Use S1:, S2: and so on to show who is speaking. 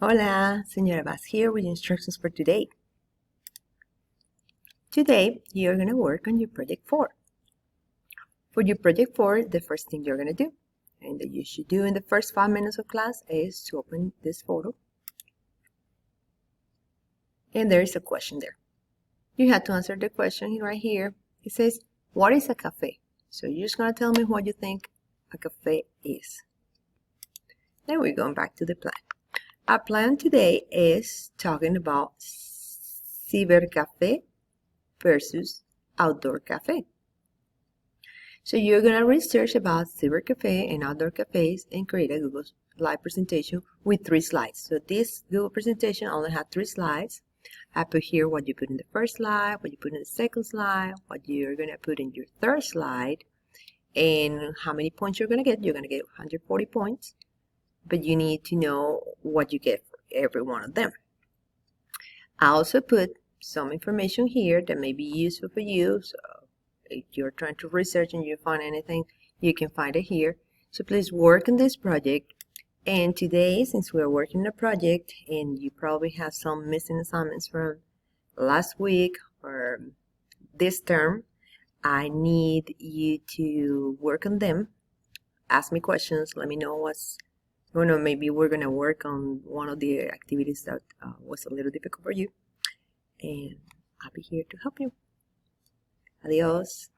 S1: Hola, Señora Vaz here with instructions for today. Today, you're going to work on your Project 4. For your Project 4, the first thing you're going to do, and that you should do in the first 5 minutes of class, is to open this photo. And there is a question there. You have to answer the question right here. It says, what is a cafe? So you're just going to tell me what you think a cafe is. Then we're going back to the plan. Our plan today is talking about cybercafe versus outdoor cafe. So you're going to research about cybercafe and outdoor cafes and create a Google Slide presentation with 3 slides. So this Google presentation only had 3 slides. I put here what you put in the first slide, what you put in the second slide, what you're going to put in your third slide, and how many points you're going to get. You're going to get 140 points, but you need to know what you get for every one of them. I also put some information here that may be useful for you. So if you're trying to research and you find anything, you can find it here. So please work on this project. And today, since we're working on a project and you probably have some missing assignments from last week or this term, I need you to work on them. Ask me questions. Let me know what's going on. Maybe we're going to work on one of the activities that was a little difficult for you. And I'll be here to help you. Adios.